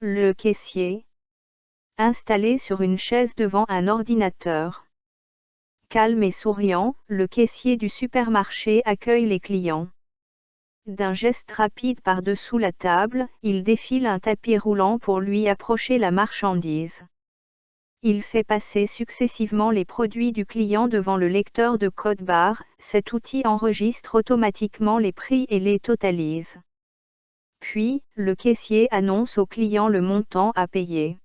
Le caissier, installé sur une chaise devant un ordinateur. Calme et souriant, le caissier du supermarché accueille les clients. D'un geste rapide par-dessous la table, il défile un tapis roulant pour lui approcher la marchandise. Il fait passer successivement les produits du client devant le lecteur de code barre. Cet outil enregistre automatiquement les prix et les totalise. Puis, le caissier annonce au client le montant à payer.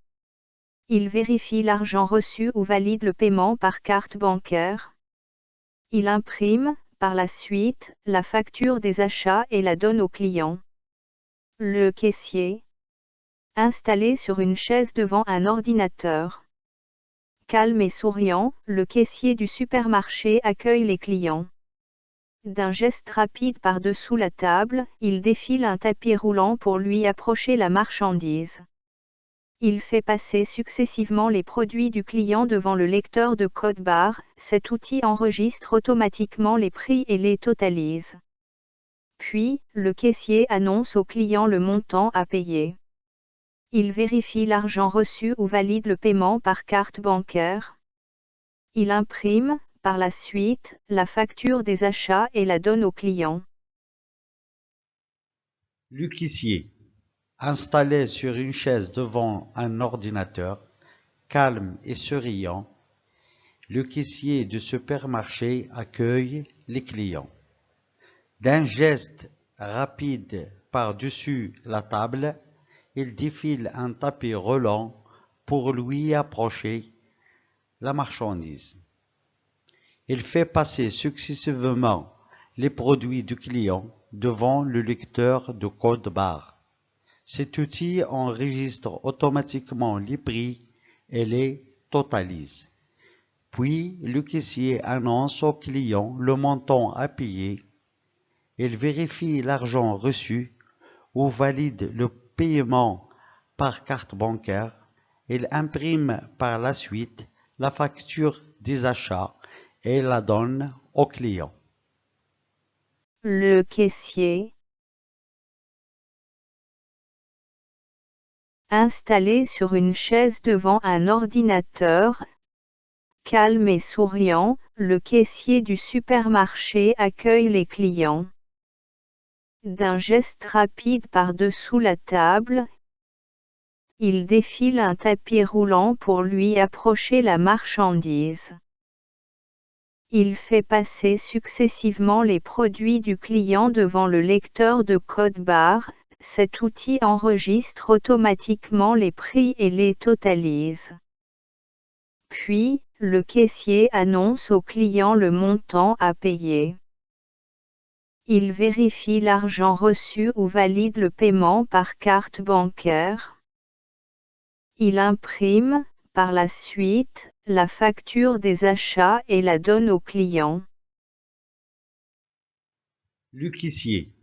Il vérifie l'argent reçu ou valide le paiement par carte bancaire. Il imprime, par la suite, la facture des achats et la donne au client. Le caissier, installé sur une chaise devant un ordinateur. Calme et souriant, le caissier du supermarché accueille les clients. D'un geste rapide par-dessous la table, il défile un tapis roulant pour lui approcher la marchandise. Il fait passer successivement les produits du client devant le lecteur de code barre. Cet outil enregistre automatiquement les prix et les totalise. Puis, le caissier annonce au client le montant à payer. Il vérifie l'argent reçu ou valide le paiement par carte bancaire. Il imprime, par la suite, la facture des achats et la donne au client. Le caissier, installé sur une chaise devant un ordinateur, calme et souriant, le caissier du supermarché accueille les clients. D'un geste rapide par-dessus la table, il défile un tapis roulant pour lui approcher la marchandise. Il fait passer successivement les produits du client devant le lecteur de code barre. Cet outil enregistre automatiquement les prix et les totalise. Puis, le caissier annonce au client le montant à payer. Il vérifie l'argent reçu ou valide le paiement par carte bancaire. Il imprime par la suite la facture des achats et la donne au client. Le caissier, installé sur une chaise devant un ordinateur, calme et souriant, le caissier du supermarché accueille les clients. D'un geste rapide par-dessous la table, il défile un tapis roulant pour lui approcher la marchandise. Il fait passer successivement les produits du client devant le lecteur de code barre. Cet outil enregistre automatiquement les prix et les totalise. Puis, le caissier annonce au client le montant à payer. Il vérifie l'argent reçu ou valide le paiement par carte bancaire. Il imprime, par la suite, la facture des achats et la donne au client. Le caissier,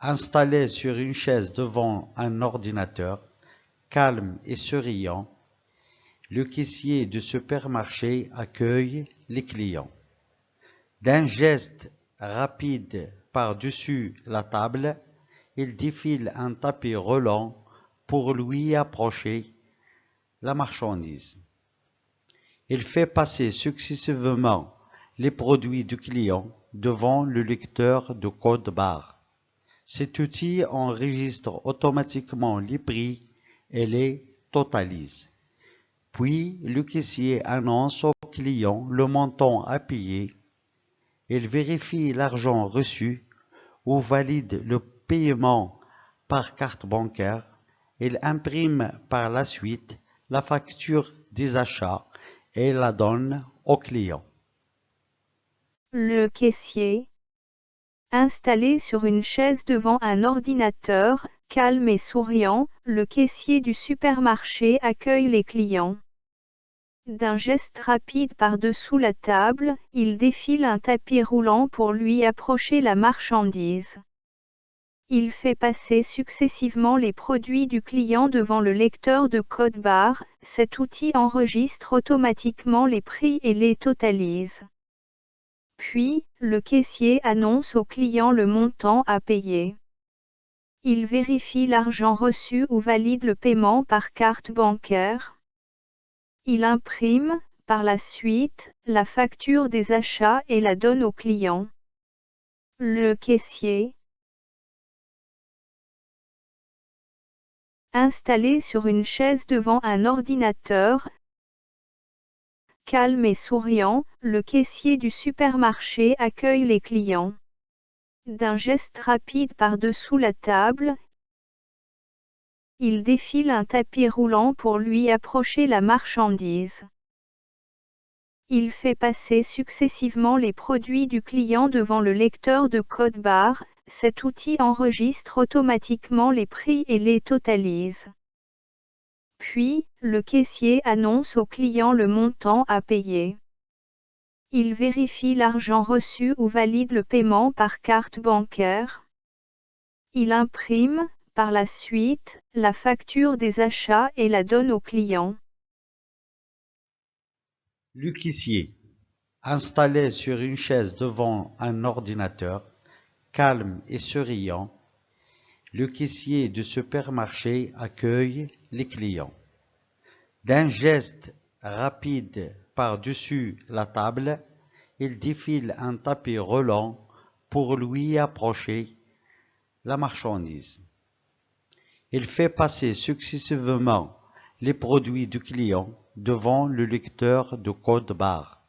installé sur une chaise devant un ordinateur, calme et souriant, le caissier du supermarché accueille les clients. D'un geste rapide par-dessus la table, il défile un tapis roulant pour lui approcher la marchandise. Il fait passer successivement les produits du client devant le lecteur de code barre. Cet outil enregistre automatiquement les prix et les totalise. Puis, le caissier annonce au client le montant à payer. Il vérifie l'argent reçu ou valide le paiement par carte bancaire. Il imprime par la suite la facture des achats et la donne au client. Le caissier, installé sur une chaise devant un ordinateur, calme et souriant, le caissier du supermarché accueille les clients. D'un geste rapide par-dessous la table, il défile un tapis roulant pour lui approcher la marchandise. Il fait passer successivement les produits du client devant le lecteur de code barre. Cet outil enregistre automatiquement les prix et les totalise. Puis, le caissier annonce au client le montant à payer. Il vérifie l'argent reçu ou valide le paiement par carte bancaire. Il imprime, par la suite, la facture des achats et la donne au client. Le caissier. Installé sur une chaise devant un ordinateur, calme et souriant, le caissier du supermarché accueille les clients. D'un geste rapide par-dessous la table, il défile un tapis roulant pour lui approcher la marchandise. Il fait passer successivement les produits du client devant le lecteur de code barre. Cet outil enregistre automatiquement les prix et les totalise. Puis, le caissier annonce au client le montant à payer. Il vérifie l'argent reçu ou valide le paiement par carte bancaire. Il imprime, par la suite, la facture des achats et la donne au client. Le caissier, installé sur une chaise devant un ordinateur, calme et souriant, le caissier du supermarché accueille les clients. D'un geste rapide par-dessus la table, il défile un tapis roulant pour lui approcher la marchandise. Il fait passer successivement les produits du client devant le lecteur de code barre.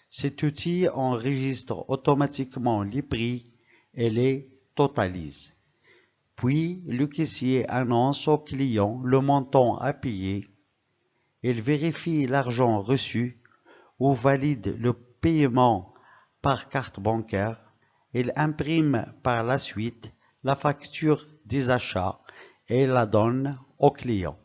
Cet outil enregistre automatiquement les prix et les totalise. Puis, le caissier annonce au client le montant à payer. Il vérifie l'argent reçu ou valide le paiement par carte bancaire. Il imprime par la suite la facture des achats et la donne au client.